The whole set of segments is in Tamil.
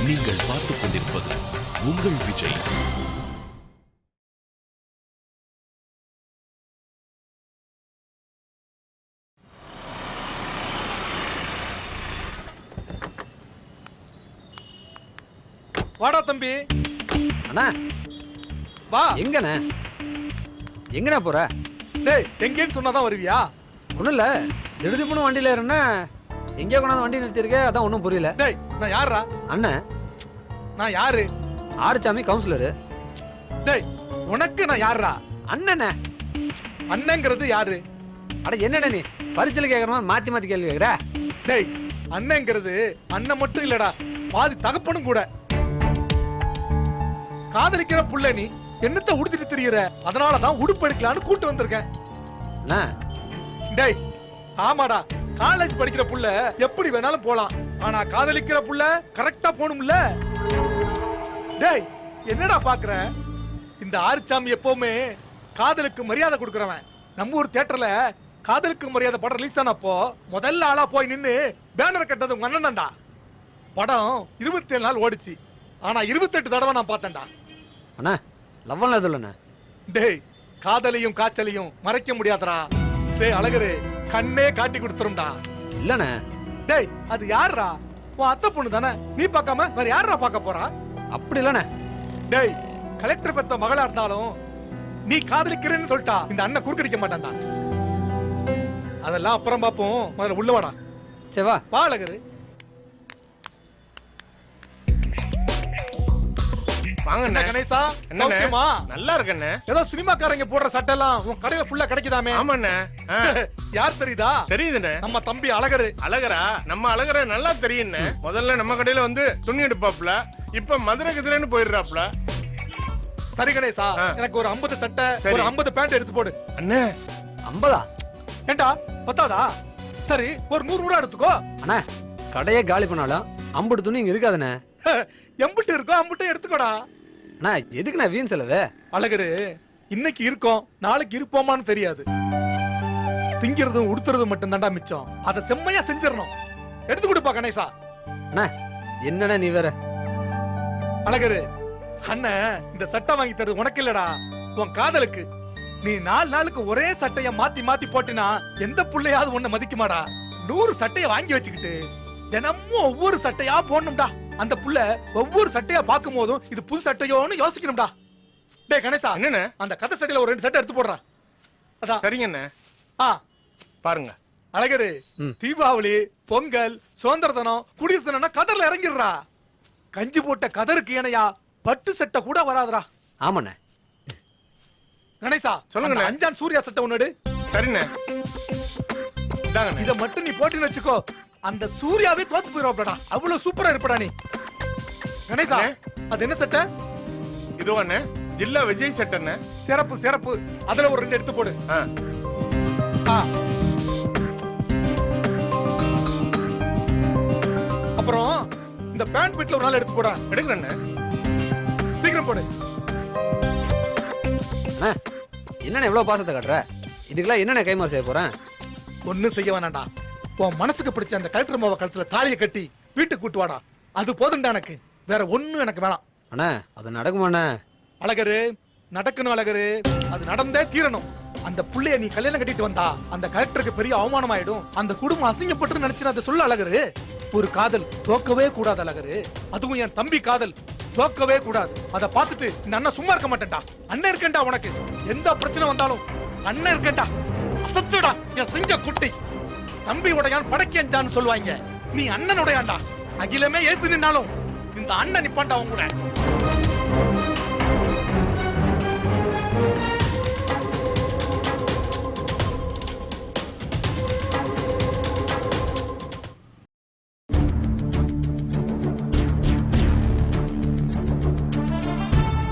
நீங்கள் பார்த்துக் கொண்டிருப்பது உங்கள் விஜய். வாடா தம்பி. அண்ணா வா. எங்கண்ணே எங்கண்ணா போற? டேய், எங்கேன்னு சொன்னாதான் வருவியா? ஒன்றும் இல்லை, திடுதிப்புன்னு வண்டியில் ஏறுன்னா எங்கேயோ கொண்டாந்து வண்டி நிறுத்திருக்கே, அதான் ஒன்றும் புரியல. டேய், நான் யாரா? அண்ணன் நான் யாரு? ஆறுச்சாமி கவுன்சிலரு. டேய், உனக்கு நான் யாரா? அண்ணனே. அண்ணங்கிறது யாரு? அட என்னண்ணே நீ பரிச்சல் கேட்குற மாதிரி மாற்றி மாற்றி கேள்வி கேட்குற? டேய், அண்ணங்கிறது அண்ணன் மட்டும் இல்லடா, பாதி தகப்பனும் கூட. காதலிக்கிற புள்ள நீ என்னத்த உடுத்திட்டு திரியற? அதனாலதான் உடுப்பு எடுக்கலான்னு கூட்டு வந்திருக்கேன். அண்ணா டேய், ஆமாடா, காலேஜ் படிக்கிற புள்ள எப்படி வேணாலும் போலாம், ஆனா காதலிக்கிற புள்ள கரெக்டா போகணும்ல. டேய், என்னடா பாக்குற? இந்த ஆறுச்சாமி எப்பவுமே காதலுக்கு மரியாதை கொடுக்கறவன். நம்ம ஊர் தியேட்டர்ல காதலுக்கு மரியாதை படம் ரிலீஸ் ஆனப்போ முதல்ல ஆளா போய் நின்னு பேனர் கட்டது உங்க அண்ணன் தான்டா. படம் 27 நாள் ஓடிச்சு, ஆனா 28 தடவை நான் பார்த்தேன்டா. அண்ணா லவ்வெல்லாம் எதுவும் இல்லைண்ணே. டேய், காதலையும் காய்ச்சலையும் மறைக்க முடியாதடா. டேய் அழகரு, கண்ணே காட்டி கொடுத்துரும்டா. இல்லண்ணே. டேய், அது யாரா? உன் அத்தை பொண்ணு தானே, நீ பார்க்காம வேற யாரா பார்க்க போறா? அப்படி இல்லண்ணே. டேய், கலெக்டர் பெத்த மகளா இருந்தாலும் நீ காதலிக்கிறேன்னு சொல்லிட்டா இந்த அண்ணன் குறுக்கடிக்க மாட்டான்டா. அதெல்லாம் அப்புறம் பாப்போம், முதல்ல உள்ள வாடா. சரி வா. வா அழகரு. வாங்க கணேசா, சௌக்கியமா? நல்லா இருக்கண்ணே. ஏதோ சினிமாக்காரங்க போடுற சட்டை எல்லாம் உன் கடையில ஃபுல்லா கிடைக்குதாமே? ஆமாண்ணே. யார் தெரியுதா? தெரியுதுண்ணே. நம்ம தம்பி அழகரு. அழகரா? நம்ம அழகர நல்லா தெரியுண்ணே. முதல்ல நம்ம கடையில வந்து துணி எடுப்பாப்ல, இப்ப மதுரை கதிரன்னு போயிடுறாப்ல. சரி கணேசா, எனக்கு ஒரு 50 சட்டை, ஒரு 50 பேண்ட் எடுத்து போடு. அண்ணே 50? ஏண்டா பத்தாதா? சரி, ஒரு 100 எடுத்துக்கோ. அண்ணா கடையே காலி பண்ணாலும் 50 துணி இங்கே இருக்காதுண்ணே. எம்பிட்டு இருக்கோ அம்பிட்டு எடுத்துக்கோடா. அண்ணா எதுக்குண்ணா வீண் செலவு? அழகரு, இன்னைக்கு இருக்கோம், நாளைக்கு இருப்போமான்னு தெரியாது. திங்கிறதும் உடுத்துறதும் மட்டும் தாண்டா மிச்சம். அதை செம்மையா செஞ்சிடணும். எடுத்து கொடுப்பா கணேசா. அண்ணா என்னண்ணா நீ வேற? அழகரு, அண்ணன் இந்த சட்டை வாங்கி தருது உனக்கு இல்லடா, உன் காதலுக்கு. நீ 4 நாளுக்கு ஒரே சட்டைய மாத்தி மாத்தி போட்டினா எந்த புள்ளையாவது உன்னை மதிக்குமாடா? 100 சட்டைய வாங்கி வச்சுக்கிட்டு தினமும் ஒவ்வொரு சட்டையா போடணும்டா. அந்த புள்ள ஒவ்வொரு சட்டையா பார்க்கும் போதும் இது புது சட்டையோன்னு யோசிக்கணும்டா. டேய் கணேசா, என்னண்ணே? அந்த கதை சட்டையில ஒரு 2 சட்டை எடுத்து போடுறா. அதான். சரிங்கண்ணே. பாருங்க அழகரு, தீபாவளி, பொங்கல், சுதந்திர தினம், குடியரசு தினம்னா கதர்ல இறங்கிடுறா. கஞ்சி போட்ட கதருக்கு இணையா பட்டு சட்டை கூட வராதுடா. ஆமாண்ணே. கணேசா, சொல்லுங்க. 5 சூர்யா சட்டை ஒண்ணு. சரிண்ணே. இத மட்டும் நீ போட்டுன்னு வச்சுக்கோ, அந்த சூர்யாவே தோத்து போயிடுவாப்லடா. அவ்வளவு சூப்பரா இருப்படா நீ. கணேசா, அது என்ன சட்டை? இதோ அண்ணே, ஜில்லா விஜய் சட்டண்ணே. சிறப்பு சிறப்பு, அதுல ஒரு 2 எடுத்து போடு. அப்புறம் இந்த பேண்ட் பிட்ல ஒரு 4 எடுத்து போடா. எடுக்கிறண்ணே. சீக்கிரம் போடு. என்னண்ணே இவ்வளவு பாசத்தை காட்டுற? இதுக்கெல்லாம் என்னண்ணே கைமாறு செய்ய போறேன்? ஒன்னும் செய்ய வேணாண்டா. உன் மனசுக்கு பிடிச்ச அந்த கலெக்டர் மாவ கழுத்துல தாலியை கட்டி வீட்டுக்கு கூட்டு வாடா. அது போதும்டா எனக்கு, வேற ஒண்ணும் எனக்கு வேணாம். அண்ணா அது நடக்குமாண்ணே? அழகரு, நடக்கணும் அழகரு, அது நடந்தே தீரணும். அந்த புள்ளைய நீ கல்யாணம் கட்டிட்டு வந்தா அந்த கலெக்டருக்கு பெரிய அவமானம் ஆயிடும். அந்த குடும்பம் அசிங்கப்பட்டு நினைச்சு அதை சொல்ல அழகரு. ஒரு காதல் தோக்கவே கூடாது அழகரு, அதுவும் என் தம்பி காதல் தோக்கவே கூடாது. அதை பார்த்துட்டு இந்த அண்ணன் சும்மா இருக்க மாட்டேன்டா. அண்ணன் இருக்கேன்டா உனக்கு, எந்த பிரச்சனை வந்தாலும் அண்ணன் இருக்கேன்டா. அசத்துடா என் சிங்க குட்டி. தம்பி உடையான் படக்கேஞ்சான்னு சொல்லுவாங்க, நீ அண்ணன் உடையான்டா. அகிலமே ஏத்து நின்னாலும் இந்த அண்ணன் நிப்பான்டா உன் கூட.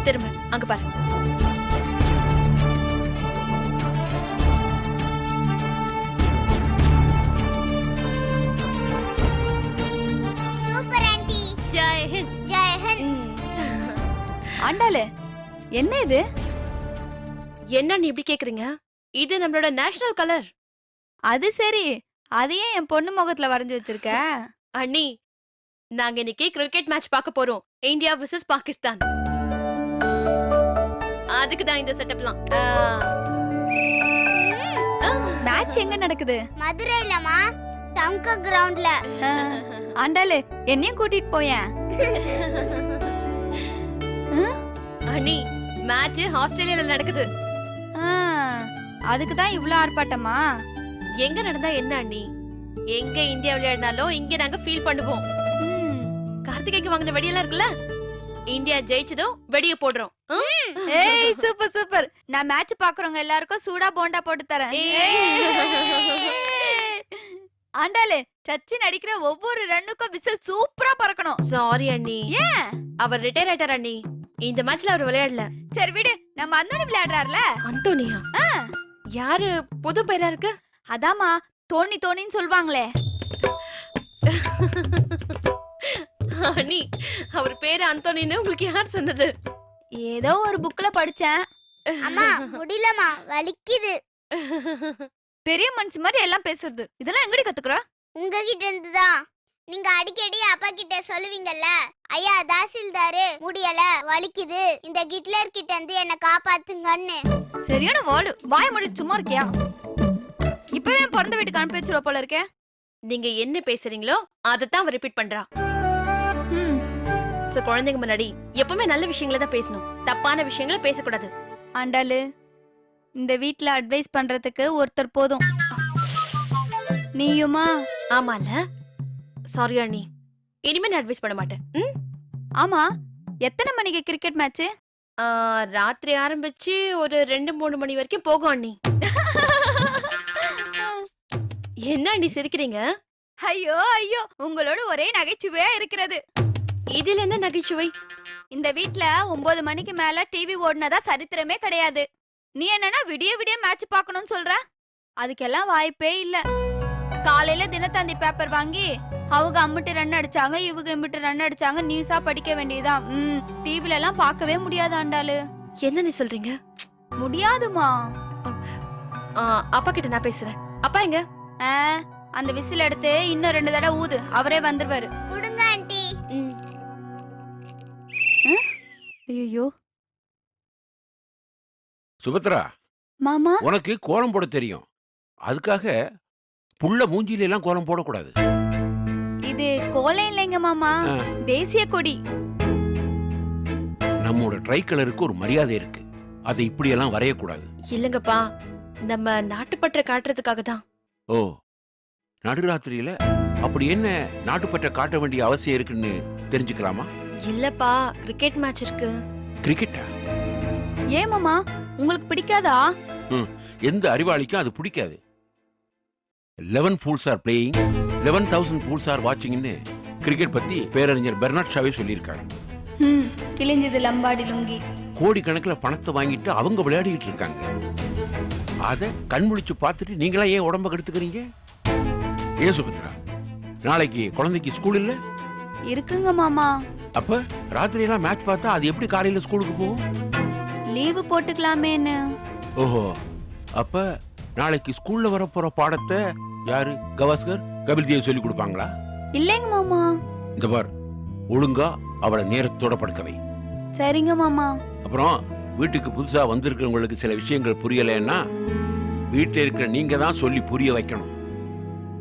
திரும்ப அங்க பாரு. Super aunty. ஜெய் ஹிந்த். ஜெய் ஹிந்த். ஆண்டாளே, என்ன இது? என்ன நீ இப்படி கேக்குறீங்க? இது நம்மளோட நேஷனல் கலர். அது சரி, அதையே என் பொண்ணு முகத்துல வரைஞ்சு வச்சிருக்க? அண்ணி, நாங்க இன்னைக்கு கிரிக்கெட் மேட்ச் பார்க்க போறோம். India vs Pakistan. அதுக்கு தான் இந்த செட்டப்லாம். மேட்ச் எங்க நடக்குது? மதுரையிலமா, தங்க கிரவுண்ட்ல. ஆண்டாளு என்னையும் கூட்டிட்டு போயேன். அண்ணி, மேட்ச் ஆஸ்திரேலியால நடக்குது. அதுக்கு தான் இவ்ளோ ஆர்ப்பாட்டமா? எங்க நடந்தா என்ன அண்ணி? எங்க இந்தியா விளையாடினாலும் இங்க நாங்க ஃபீல் பண்ணுவோம். கார்த்திகைக்கு வாங்கின வெடியெல்லாம் இருக்குல்ல, இந்தியா ஜெயிச்சதும் வெடிய போடுறோம். ஏய் சூப்பர் சூப்பர். நான் மேட்ச் பாக்குறவங்க எல்லாருக்கும் சூடா போண்டா போட்டு தரேன். ஆண்டாளு, சச்சின் அடிக்கிற ஒவ்வொரு ரன்னுக்கும் விசில் சூப்பரா பறக்கணும். சாரி அண்ணி, ஏன்? அவர் ரிட்டையர் ஆயிட்டார் அண்ணி. இந்த மேட்ச்ல அவர் விளையாடல. சரி விடு, நம்ம அந்தோனி விளையாடுறாருல. அந்தோனியா? யாரு புது பேரா இருக்கு? அதாமா தோனி தோனின்னு சொல்வாங்களே. அண்ணி, அவர் பேரு அந்தோனின்னு உங்களுக்கு யார் சொன்னது? ஏதோ ஒரு புக்ல படிச்சேன். அம்மா முடியலமா, வலிக்குது. பெரிய மனுஷி மாதிரி எல்லாம் பேசுறது, இதெல்லாம் எங்கடி கத்துக்குற? உங்ககிட்ட இருந்துதான். நீங்க அடிக்கடி அப்பா கிட்ட சொல்லுவீங்கல்ல, ஐயா தாசில்தாரு முடியல, வலிக்குது, இந்த ஹிட்லர் கிட்ட இருந்து என்ன காப்பாத்துங்கன்னு. சரியான வாடு, வாய் மூடி சும்மா இருக்கியா? இப்பவே பிறந்த வீட்டுக்கு அனுப்பி வச்சிருவ போல இருக்கே. நீங்க என்ன பேசுறீங்களோ அதத்தான் அவர் ரிப்பீட் பண்றா. சோ குழந்தைங்க முன்னாடி எப்பவுமே நல்ல விஷயங்களை தான் பேசணும், தப்பான விஷயங்களை பேசக்கூடாது. ஆண்டாளு, இந்த வீட்ல அட்வைஸ் பண்றதுக்கு ஒருத்தர் போதும். நீயுமா? ஆமால, சாரி அண்ணி, இனிமே நான் அட்வைஸ் பண்ண மாட்டேன். ஆமா, எத்தனை மணிக்கு கிரிக்கெட் மேட்ச்? ராத்திரி ஆரம்பிச்சு ஒரு 2-3 மணி வரைக்கும் போகும் அண்ணி. என்ன அண்ணி சிரிக்கிறீங்க? ஐயோ ஐயோ, உங்களோட ஒரே நகைச்சுவையா இருக்கிறது. இதுல என்ன நகைச்சுவை? இந்த வீட்ல 9 மணிக்கு மேல டிவி ஓடுனதா சரித்திரமே கிடையாது. நீ என்னன்னா விடிய விடிய மேட்ச் பார்க்கணும்னு சொல்ற? அதுக்கெல்லாம் வாய்ப்பே இல்ல. காலையில தினத்தந்தி பேப்பர் வாங்கி அவங்க அம்மிட்டு ரன் அடிச்சாங்க, இவங்க இம்மிட்டு ரன் அடிச்சாங்க, நியூஸா படிக்க வேண்டியதுதான். டிவில எல்லாம் பார்க்கவே முடியாது ஆண்டாளு. என்ன நீ சொல்றீங்க? முடியாதுமா. அப்பா கிட்ட நான் பேசுறேன். அப்பா எங்க? அந்த விசில் எடுத்து இன்னும் 2 தடவை ஊது, அவரே வந்துருவாரு. கொடுங்க ஆண்டி. ஐயோ சுபத்ரா, மாமா, உனக்கு கோலம் போட தெரியும், அதுக்காக புள்ள மூஞ்சில எல்லாம் கோலம் போடக்கூடாது. இது கோலம் இல்லைங்க மாமா, தேசிய கொடி. நம்மோட ட்ரை கலருக்கு ஒரு மரியாதை இருக்கு, அதை இப்படி எல்லாம் வரையக்கூடாது. இல்லங்கப்பா, நம்ம நாட்டுப்பற்ற காட்டுறதுக்காக தான். ஓ, நடுராத்திரியில அப்படி என்ன நாட்டுப்பற்ற காட்ட வேண்டிய அவசியம் இருக்குன்னு தெரிஞ்சுக்கலாமா? இல்லப்பா, கிரிக்கெட் மேட்ச் இருக்கு. கிரிக்கெட்டா? ஏன் மாமா, உங்களுக்கு பிடிக்காதா? எந்த அறிவாளிக்கும் அது பிடிக்காது. 11 fools are playing, 11,000 fools are watchingன்னு cricket பத்தி பேரறிஞர் பெர்னாட் ஷாவே சொல்லியிருக்காரு. கிழிஞ்சது லம்பாடி லுங்கி. கோடி கணக்கில் பணத்தை வாங்கிட்டு அவங்க விளையாடிட்டு இருக்காங்க. அதை கண்முழிச்சு பார்த்துட்டு நீங்களா ஏன் உடம்ப கெடுத்துக்கிறீங்க? ஏன் சுபத்ரா, நாளைக்கு குழந்தைக்கு ஸ்கூல் இல்ல? இருக்குங்க மாமா. அப்ப ராத்திரி எல்லாம் மேட்ச் பார்த்தா அது எப்படி காலையில ஸ்கூலுக்கு போகும்? லீவு போட்டுக்கலாமேன்னு. ஓஹோ, அப்ப நாளைக்கு ஸ்கூல்ல வரப்போற பாடத்தை யாரு, கவாஸ்கர், கபில் தேவ் சொல்லி கொடுப்பாங்களா? இல்லைங்க மாமா. இந்த பார், ஒழுங்கா அவளை நேரத்தோட படுக்கவை. சரிங்க மாமா. அப்புறம் வீட்டுக்கு புதுசா வந்திருக்கிறவங்களுக்கு சில விஷயங்கள் புரியலைன்னா வீட்டில் இருக்கிற நீங்க தான் சொல்லி புரிய வைக்கணும்.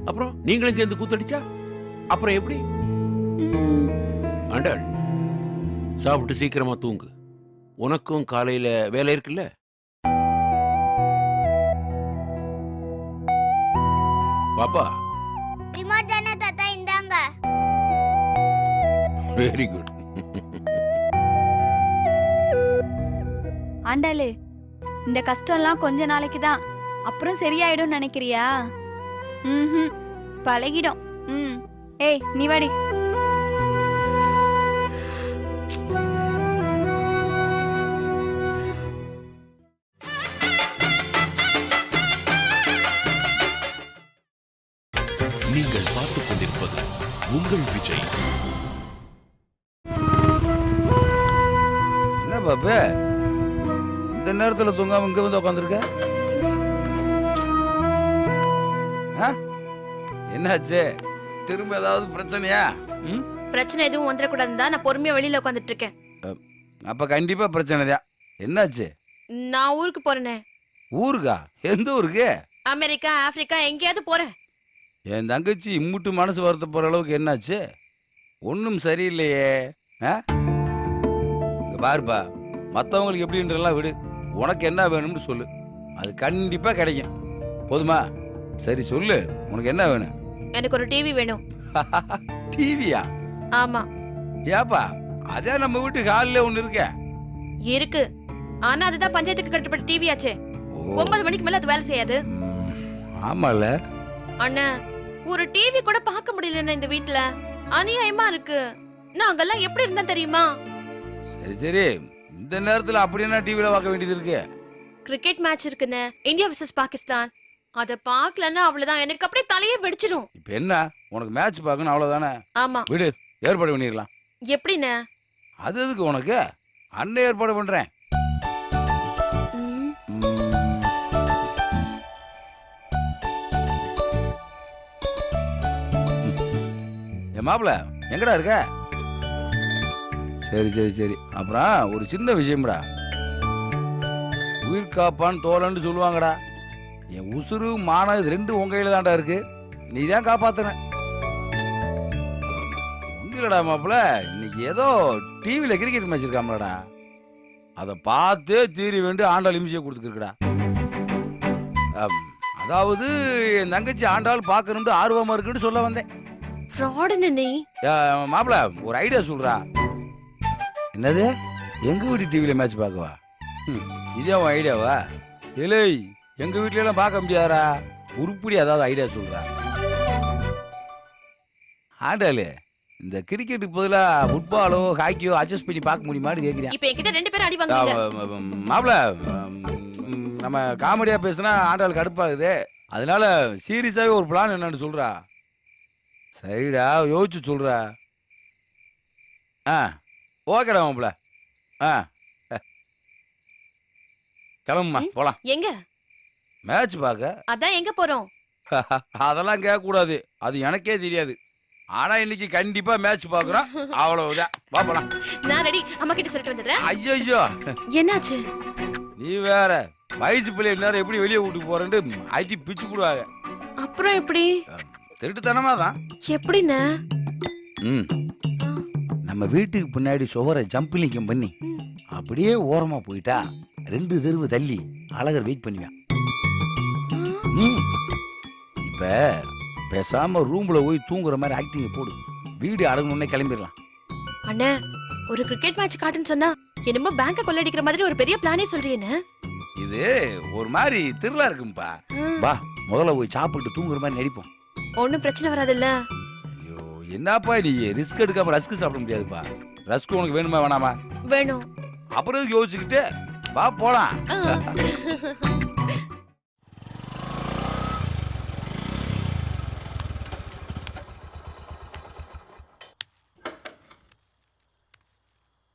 அப்புறம் நீங்களும் சேர்ந்து கூத்தடிச்சா அப்புறம் எப்படி? ஆண்டாள், சாப்பிட்டு சீக்கிரமா தூங்கு, உனக்கும் காலையில வேலை இருக்குல்ல. பாப்பா, ரிமோட் தானே தாத்தா, இந்தாங்க. Very good. ஆண்டாளு, இந்த கஷ்டம்லாம் கொஞ்ச நாளைக்கு தான், அப்புறம் சரியாயிடும் நினைக்கிறியா? பழகிடும். ஏய் நீ வாடி. நீங்கள் பார்த்துக் கொண்டிருப்பது உங்கள் விஜய். என்ன பாப்பு, இந்த நேரத்துல தூங்காம இங்க வந்து உட்காந்துருக்க? என்னாச்சு, திரும்ப ஏதாவது பிரச்சனையா? பிரச்சனை எதுவும் வந்துடக்கூடாதுன்னு தான் நான் பொறுமையா வெளியில உட்காந்துட்டு இருக்கேன். அப்ப கண்டிப்பா பிரச்சனை தான். என்னாச்சு? நான் ஊருக்கு போறேனே. ஊருக்கா? எந்த ஊருக்கு? அமெரிக்கா, ஆப்பிரிக்கா எங்கேயாவது போறேன். என் தங்கச்சி இம்முட்டு மனசு வருத்த போற அளவுக்கு என்னாச்சு? ஒன்றும் சரியில்லையே. இங்க பாருப்பா, மற்றவங்களுக்கு எப்படின்றலாம் விடு. உனக்கு என்ன வேணும்னு சொல்லு, அது கண்டிப்பா கிடைக்கும். போதுமா? சரி சொல்லு, உனக்கு என்ன வேணும்? எனக்கு ஒரு டிவி வேணும். டிவியா? ஆமா. ஏப்பா, அதே நம்ம வீட்டு ஹாலில் ஒன்று இருக்க. இருக்கு, ஆனா அதுதான் பஞ்சாயத்துக்கு கட்டப்பட்ட டிவி ஆச்சே. 9 மணிக்கு மேல அது வேலை செய்யாது. ஆமால அண்ணா, ஒரு டிவி கூட பார்க்க முடியல இந்த வீட்ல. அநியாயமா இருக்கு. நாங்கெல்லாம் எப்படி இருந்தா தெரியுமா? சரி சரி, இந்த நேரத்தில் அப்படி என்ன டிவியில் பார்க்க வேண்டியது இருக்கு? கிரிக்கெட் மேட்ச் இருக்குன்னு, இந்தியா vs பாகிஸ்தான். அத பார்க்கலன்னா அவ்வளவுதான், எனக்கு அப்படியே தலையே வெடிச்சிரும். இப்போ என்ன, உனக்கு மேட்ச் பார்க்கணும் அவ்வளோதானே? ஆமா. விடு, ஏற்பாடு பண்ணிடலாம். எப்படின்னு? அது எதுக்கு உனக்கு? அண்ணன் ஏற்பாடு பண்றேன். என் மாப்பிள்ள எங்கடா இருக்க? சரி சரி சரி. அப்புறம் ஒரு சின்ன விஷயம்டா. உயிர் காப்பான் தோழன்னு சொல்லுவாங்கடா. என் உசுறு மானம் இது ரெண்டும் உங்க கையில தான்டா இருக்கு. நீ தான் காப்பாத்துன. ஒன்றும் மாப்பிள்ள, இன்னைக்கு ஏதோ டிவியில் கிரிக்கெட் மேட்ச் இருக்காமலடா, அதை பார்த்து தீரி வேண்டு ஆண்டாள் இமிச்சியை கொடுத்துருக்குடா. அதாவது என் தங்கச்சி ஆண்டாள் பார்க்கணும்னு ஆர்வமா இருக்குன்னு சொல்ல வந்தேன். மாப்பிள்ள ஒரு ஐடியா சொல்றா. என்னது? எங்க வீட்டு டிவியில மேட்ச் பார்க்கவா? இதே உன் ஐடியாவா? இல்லை, எங்க வீட்ல எல்லாம் பார்க்க முடியாதா? உருப்படி ஏதாவது ஐடியா சொல்றா. ஆண்டாளு, இந்த கிரிக்கெட்டுக்கு பதிலா ஃபுட்பாலோ ஹாக்கியோ அட்ஜஸ்ட் பண்ணி பார்க்க முடியுமான்னு கேட்குறேன். இப்போ என்கிட்ட 2 பேரும் அடி வாங்குறீங்க. மாப்பிள்ள, நம்ம காமெடியா பேசினா ஆண்டாள் கடுப்பாகுது. அதனால சீரியஸாவே ஒரு பிளான் என்னன்னு சொல்றா. சரிடா, யோசிச்சு சொல்றா. ஓகேடா மாப்பிள்ள. கிளம்புமா, போலாம். எங்க? மேட்ச் பார்க்க. அதான் எங்க போறோம்? அதெல்லாம் கேட்க கூடாது, அது எனக்கே தெரியாது. ஆனா இன்னைக்கு கண்டிப்பா மேட்ச் பாக்குறோம், அவ்வளவுதான். வா போலாம். நான் ரெடி. அம்மா கிட்ட சொல்லிட்டு வந்துடுறேன். ஐயோ, என்னாச்சு? நீ வேற வயசு பிள்ளை நேரம் எப்படி வெளியே விட்டு போறேன்னு ஐடி பிச்சு போடுவாங்க. அப்புறம் எப்படி? திருட்டுத்தனமா தான். எப்படின்னு? நம்ம வீட்டுக்கு பின்னாடி சுவரை ஜம்பிலிங்கம் பண்ணி அப்படியே ஓரமா போயிட்டா 2 தெருவு தள்ளி அழகர் வெயிட் பண்ணுவேன். இப்ப பேசாம ரூம்ல போய் தூங்குற மாதிரி ஆக்டிங் போடு. வீடு அடங்கணுன்னே கிளம்பிடலாம். அண்ணே, ஒரு கிரிக்கெட் மேட்ச் காட்டுன்னு சொன்னா என்னமோ பேங்க கொள்ளடிக்கிற மாதிரி ஒரு பெரிய பிளானே சொல்றீன்னு. இது ஒரு மாதிரி திருளா இருக்கும்பா. வா, முதல்ல போய் சாப்பிட்டு தூங்குற மாதிரி நடிப்போம். ஒன்னும் பிரச்சனை வராதுல்ல? ஐயோ, என்னப்பா நீ ரிஸ்க் எடுக்காம ரஸ்க் சாப்பிட முடியாதுப்பா. ரஸ்க் உனக்கு வேணுமா வேணாமா? வேணும். அப்புறம் யோசிச்சுக்கிட்டு வா போலாம்.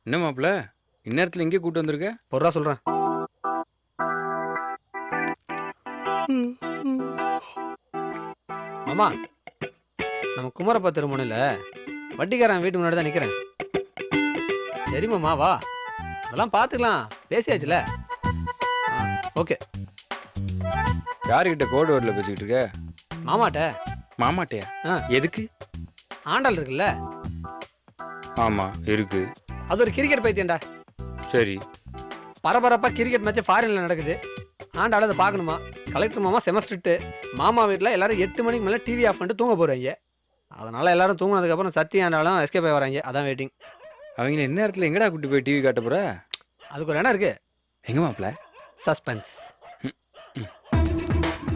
என்ன மாப்பிள்ள, இந்நேரத்தில் எங்கே கூட்டு வந்திருக்க? பொருளா சொல்கிறேன். மாமா, நம்ம குமரப்பா திருமணில் வட்டிக்காரன் வீட்டு முன்னாடி தான் நிற்கிறேன். சரி மாமா, வா, அதெல்லாம் பார்த்துக்கலாம், பேசியாச்சுல. ஓகே. யாருக்கிட்ட கோடு வரல பேசிக்கிட்டு இருக்க? மாமாட்ட. மாமாட்டையா? எதுக்கு? ஆண்டாள் இருக்குல்ல? ஆமா இருக்கு. அது ஒரு கிரிக்கெட் பைத்தியம்டா. சரி. பரபரப்பா கிரிக்கெட் மேட்ச் ஃபாரின்ல நடக்குது. ஆண்டாள் அதை பார்க்கணுமா. கலெக்டர் மாமா செமஸ்ட்ரிட்டு. மாமா வீட்டில் எல்லாரும் 8 மணிக்கு மேலே டிவி ஆஃப் பண்ணிட்டு தூங்க போகிறாங்க. அதனால எல்லாரும் தூங்கினதுக்கப்புறம் சத்தி ஆண்டாலும் எஸ்கேப் ஆகி வராங்க. அதான் வெயிட்டிங். அவங்க என்ன நேரத்தில் எங்கடா கூட்டி போய் டிவி காட்ட போற? அதுக்கு ஒரு இடம் இருக்கு. எங்க மாப்பிள்ள? சஸ்பென்ஸ்.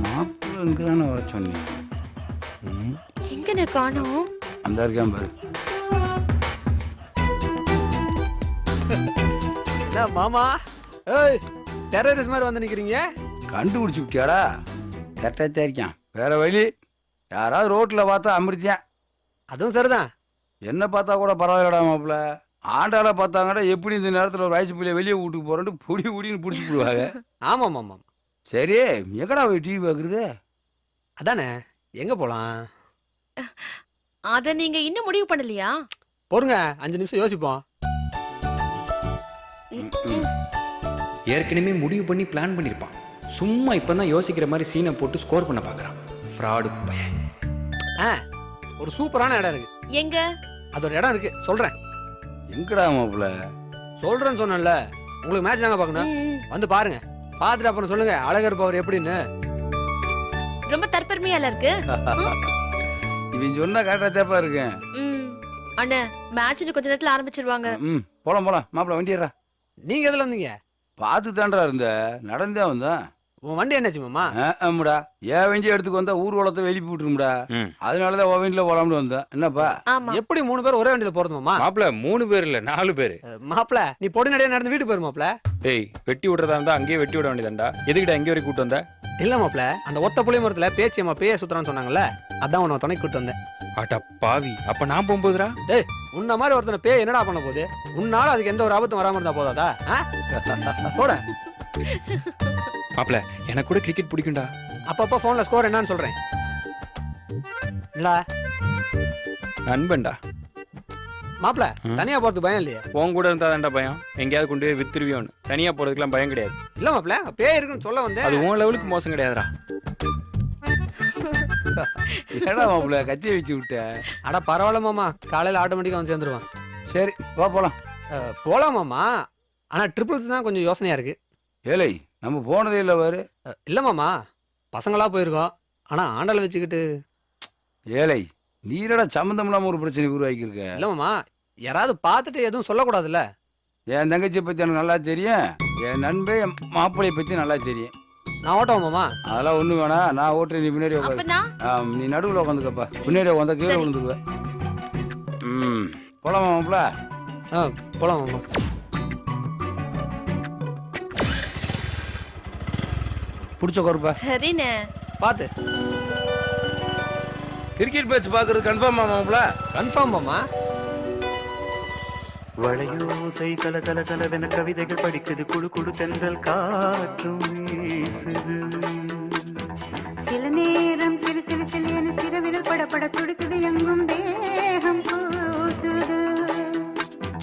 மாப்பிள்ள இங்கே தானே வர சொன்னேன். எங்கன்னு காணோம்? அந்த இருக்கான் பாரு. என்ன மாமா, ஏய் டெரரிஸ்ட் மாதிரி வந்து நிற்கிறீங்க? கண்டுபிடிச்சி விட்டியாடா? கரெக்டாக இருக்கான். வேற வழி, யாராவது ரோட்டில் பார்த்தா அமிர்த்தியான். அதுவும் சரிதான். என்ன பார்த்தா கூட பரவாயில்லடா மாப்பிள்ள. ஆண்டாளை பார்த்தாங்கடா எப்படி இந்த நேரத்தில் ஒரு வயசு பிள்ளைய வெளியே வீட்டுக்கு போகிறேன்ட்டு புடின்னு பிடிச்சி போடுவாங்க. ஆமாம் ஆமாம். சரி, எங்கடா போய் டிவி பார்க்குறது? அதானே, எங்கே போகலாம்? அதை நீங்கள் இன்னும் முடிவு பண்ணலையா? பொறுங்க 5 நிமிஷம் யோசிப்போம். ஏற்கனவே முடிவு பண்ணி பிளான் பண்ணியிருப்பான். சும்மா இப்போ தான் யோசிக்கிற மாதிரி சீனை போட்டு ஸ்கோர் பண்ண பார்க்குறான். ஃப்ராடு பையன். ஒரு சூப்பரான இடம் இருக்கு. எங்க? அது ஒரு இடம் இருக்கு, சொல்றேன். எங்கடா மாப்பிள்ள? சொல்றேன்னு சொன்னேன்ல, உங்களுக்கு மேட்ச் தாங்க பார்க்கணும். வந்து பாருங்க, பார்த்துட்டு அப்புறம் சொல்லுங்க அழகர் பவர் எப்படின்னு. ரொம்ப தற்பெருமையால இருக்கு. இவன் சொன்னா கரெக்டா தேப்பா இருக்கேன். அண்ணே, மேட்ச் கொஞ்ச நேரத்துல ஆரம்பிச்சிருவாங்க. போலாம் மாப்பிள்ள, வண்டி ஏறா. நீங்க எதுல வந்தீங்க? பார்த்து தாண்டா இருந்த, நடந்தே வந்தேன். உன் வண்டி என்னாச்சு மாமா? ஆமாடா, ஏன் வண்டி எடுத்துக்கு வந்தா ஊர் வளத்தை வெளிப்பி விட்டுருமுடா. அதனாலதான் உன் வண்டியில போலாம்னு வந்தேன். என்னப்பா எப்படி 3 பேர் ஒரே வண்டியில போறது மாமா? மாப்பிள்ள 3 பேர் இல்ல 4 பேர். மாப்பிள்ள நீ பொடி நடையா நடந்து வீட்டு போயிரு மாப்பிள்ள. ஏய், வெட்டி விடுறதா இருந்தா அங்கேயே வெட்டி விட வேண்டியதாண்டா. எதுக்கிட்ட அங்கே வரைக்கும் கூட்டு வந்த? இல்ல மாப்பிள்ள, அந்த ஒத்த புளிய மரத்துல பேச்சியம்மா பேய சுத்துறான்னு சொன்னாங்கல்ல, அதான் உன்னை துணைக்கு கூட்டு வந்தேன். அட பாவி, அப்ப நான் போகும்போதுடா? டேய், உன்ன மாதிரி ஒருத்தனை பேய் என்னடா பண்ண போகுது? உன்னால அதுக்கு எந்த ஒரு ஆபத்தும் வராம இருந்தா போதாதா? போட மாப்பிள்ள, எனக்கு கூட கிரிக்கெட் பிடிக்கும்டா. அப்பப்ப போன்ல ஸ்கோர் என்னன்னு சொல்றேன். இல்ல நண்பன்டா. மாப்பிள்ள, தனியா போறதுக்கு பயம் இல்லையா? உன் கூட இருந்தா தான்டா பயம். எங்கேயாவது கொண்டு போய் வித்துருவியோன்னு. தனியா போறதுக்குலாம் பயம் கிடையாது. இல்ல மாப்பிள்ள, பேய் இருக்குன்னு சொல்ல வந்தேன். அது உன் லெவலுக்கு மோசம் கிடையாதுடா. ஏடா மாப்பிள்ள கத்திய வச்சு விட்ட? அட பரவாயில்ல மாமா, காலையில ஆட்டோமேட்டிக்கா வந்து சேர்ந்துருவான். சரி வா போலாம். போலாம் மாமா, ஆனா ட்ரிபிள்ஸ் தான் கொஞ்சம் யோசனையா இருக்கு. ஏலை, நம்ம போனதே இல்லை பாரு. இல்ல மாமா, பசங்களா போயிருக்கோம். ஆனா ஆண்டலை வச்சுக்கிட்டு. ஏலை, நீரடா சம்மந்தம் இல்லாம ஒரு பிரச்சனை உருவாக்கியிருக்க. இல்ல மாமா, யாராவது பார்த்துட்டு எதுவும் சொல்லக்கூடாதுல்ல. என் தங்கச்சியை பத்தி எனக்கு நல்லா தெரியும். என் நண்பன் என் மாப்பிள்ளைய பத்தி நல்லா தெரியும். நான் ஓட்டவும் மாமா? அதெல்லாம் ஒண்ணு வேணாம், நான் ஓட்டுறேன், நீ பின்னாடி அப்ப உட்காரு. நான் நீ நடுவில் உட்காந்துக்கப்பா, பின்னாடி உட்காந்தா கீழே சரி. விழுந்துருவேன். போலாமா மாப்பிள்ள? போலாம் மாமா. பிடிச்ச குறைப்பா. சரிண்ணே. பாத்து கிரிக்கெட் மேட்ச் பாக்குறது கன்ஃபார்ம் மாப்பிள்ள? கன்ஃபார்ம் மாமா. வளையோசை கல கல கலவென கவிதைகள் படிக்குது, குழு குழு தென்றல் காற்றும் வீசுது. சில நேரம் சிறு சிறு சிறு என சிறுவிரல் படப்பட துடிக்குது, எங்கும் தேகம் கூசுது.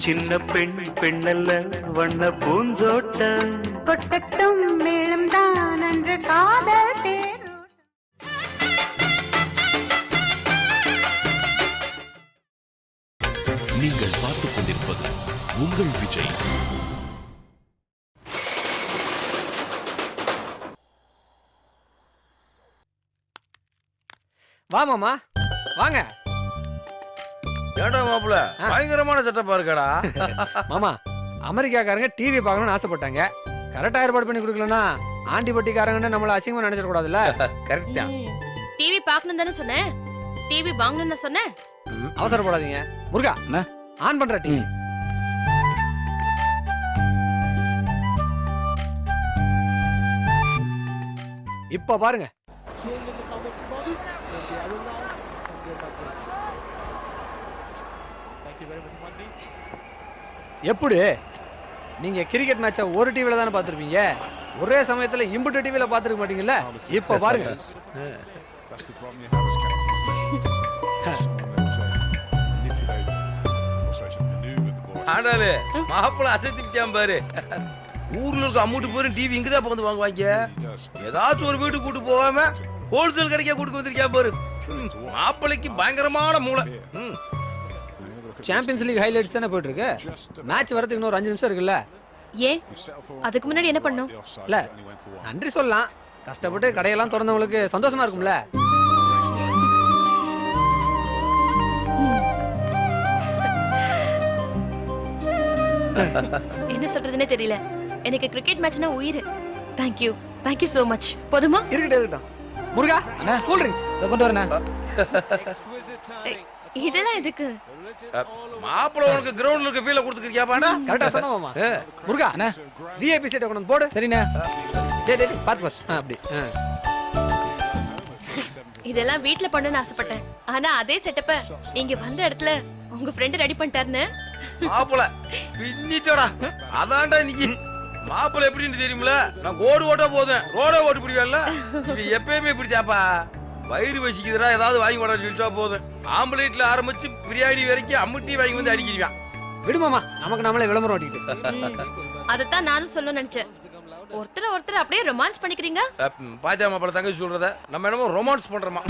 சின்ன பெண் பெண்ணல்ல வண்ண பூஞ்சோட்டம், கொட்டட்டும் மேளம் தான் அன்று காதல் தேர். நீங்கள் பார்த்துக் கொண்டிருப்பது உங்கள் விஜய். வா மாமா, வாங்க. ஏடா மாப்பிள்ள, பயங்கரமான செட்டப்பா இருக்கடா. மாமா, அமெரிக்காக்காரங்க டிவி பார்க்கணும்னு ஆசைப்பட்டாங்க. கரெக்டா ஏற்பாடு பண்ணி கொடுக்கலன்னா ஆண்டிபட்டிக்காரங்கன்னு நம்மள அசிங்கமா நினைச்சிட கூடாதுல்ல. கரெக்ட் தான். டிவி பார்க்கணும் தானே சொன்னேன், டிவி வாங்கணும்னு சொன்னேன். அவசரப்படாதீங்க. முருகா, ஆன் பண்ற டிவி. இப்ப பாருங்க. எப்படி நீங்க கிரிக்கெட் மேட்ச ஒரு டிவில தானே பார்த்திருப்பீங்க, ஒரே சமயத்துல இம்புட்டு டிவில பார்த்திருக்க மாட்டீங்கல்ல. இப்ப பாருங்க. ஆனாலே மாப்பிள்ள அசத்திட்டான் பாரு. ஊர்ல இருக்க அம்மூட்டு போய் டிவி இங்கதான் பக்கத்து வாங்குவாங்க. ஏதாச்சும் ஒரு வீட்டுக்கு கூட்டு போகாம ஹோல்சேல் கடைக்கா கூட்டு வந்திருக்கா பாரு. மாப்பிள்ளைக்கு பயங்கரமான மூளை. சாம்பியன்ஸ் லீக் ஹைலைட்ஸ் தானே போயிட்டு இருக்கு. மேட்ச் வரதுக்கு இன்னொரு 5 நிமிஷம் இருக்குல்ல. ஏன் அதுக்கு முன்னாடி என்ன பண்ணோம்? இல்ல, நன்றி சொல்லலாம். கஷ்டப்பட்டு கடையெல்லாம் திறந்தவங்களுக்கு சந்தோஷமா இருக்கும்ல. என்ன சொல்றதுன்னே தெரியல. எனக்கு கிரிக்கெட் மேட்ச்னா உயிர். Thank you so much. போதுமா? இருக்கட்டும். முருகா, கூல் ட்ரிங்க்ஸ் கொண்டு வரேன். இதெல்லாம் எதுக்கு? மாப்பிள்ள உனக்கு கிரவுண்ட்ல இருக்க ஃபீல கொடுத்துக்கிறியா பாடா? கரெக்ட்டா சொன்ன மாமா. முருகா, விஐபி சீட் கொண்டு போடு. சரிண்ணே. டேய் பாத்து பாஸ். அப்படி. இதெல்லாம் வீட்ல பண்ணனும்னு ஆசைப்பட்டேன். ஆனா அதே செட்டப்ப இங்க வந்த இடத்துல உங்க ஃப்ரெண்ட் ரெடி பண்ணிட்டாருன்னு. மாப்பிள்ள பின்னிட்டடா. அதான்டா நீ மாப்பிள்ள எப்படின்னு தெரியுமில? நான் ஓடு ஓட்டா போதும், ரோட ஓட்டு பிடிவேன்ல. இது எப்பயுமே இப்படி தாப்பா. வயிறு வசிக்குதுடா ஏதாவது வாங்கி வர சொல்லிட்டா போதும். ஆம்பளைட்ல ஆரம்பிச்சு பிரியாணி வரைக்கும் அம்முட்டி வாங்கி வந்து அடிக்கிடுவான். விடுமாமா, நமக்கு நம்மளே விளம்பரம் ஓட்டிக்கிட்டு. அதத்தான் நானும் சொல்லணும்னு நினைச்சேன். ஒருத்தர் அப்படியே ரொமான்ஸ் பண்ணிக்கிறீங்க. பாத்தியா மாப்பிள்ள தங்கச்சி சொல்றத, நம்ம என்னமோ ரொமான்ஸ் பண்றோமா?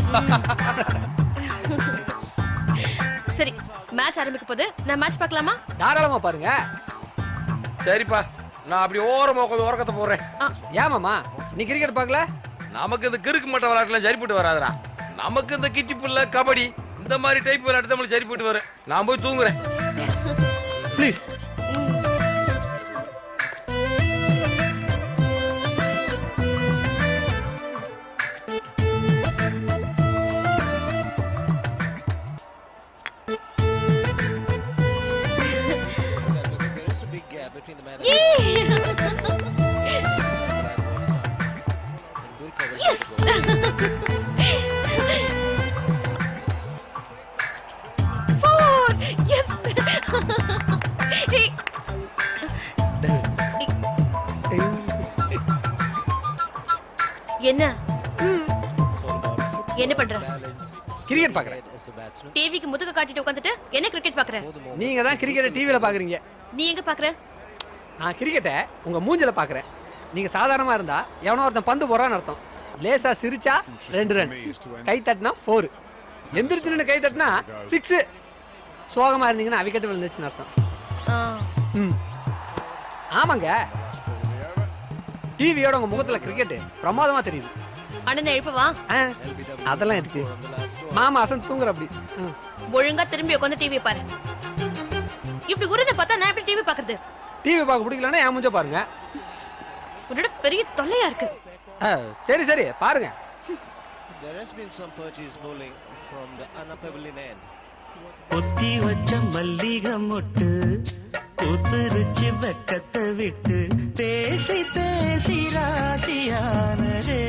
சரி, மேட்ச் ஆரம்பிக்க போகுது. நான் மேட்ச் பார்க்கலாமா? தாராளமா பாருங்க. சரிப்பா, நான் அப்படி ஓரமா உட்காந்து உறக்கத்தை போடுறேன். ஏமாமா, நீ கிரிக்கெட் பார்க்கல? நமக்கு இந்த கிறுக்கு மட்ட விளையாட்டுலாம் சரிப்பட்டு வராதுடா. நமக்கு இந்த கிட்டி புல்ல கபடி இந்த மாதிரி டைப் விளையாட்டு நம்மளுக்கு சரிப்பட்டு வரும். நான் போய் தூங்குறேன். ப்ளீஸ். என்ன என்ன பண்ற? கிரிக்கெட் பாக்குறேன். டிவிக்கு முதுக காட்டிட்டு உட்கார்ந்துட்டு என்ன கிரிக்கெட் பாக்குற? நீங்க தான் கிரிக்கெட் டிவில பாக்குறீங்க. நீ எங்க பாக்குற? நான் கிரிக்கெட்டை உங்க மூஞ்சில பாக்குறேன். நீங்க சாதாரணமா இருந்தா எவனோ ஒருத்தன் பந்து போறான்னு அர்த்தம். லேசா சிரிச்சா 2 ரன், கை தட்டினா 4, எந்திரிச்சு நின்று கை தட்டினா 6. சோகமா இருந்தீங்கன்னா விக்கெட் விழுந்துச்சுன்னு அர்த்தம். ஆமாங்க, டிவியோட உங்க முகத்துல கிரிக்கெட் பிரமாதமா தெரியுது. அண்ணனை எழுப்பவா? அதெல்லாம் இருக்கு. மாமா அசன் தூங்குற அப்படி. ஒழுங்கா திரும்பி உட்காந்து டிவி பாரு. இப்படி உருண்டை பார்த்தா நான் எப்படி டிவி பாக்குறது? டிவி பார்க்க பிடிக்கலன்னா என் மூஞ்ச பாருங்க. உன்னோட பெரிய தொல்லையா இருக்கு. சரி சரி பாருங்க. பொத்தி வச்ச மல்லிகை மொட்டு பூத்துருச்சு வெக்கத்தை விட்டு பேசி பேசி ராசியானதே.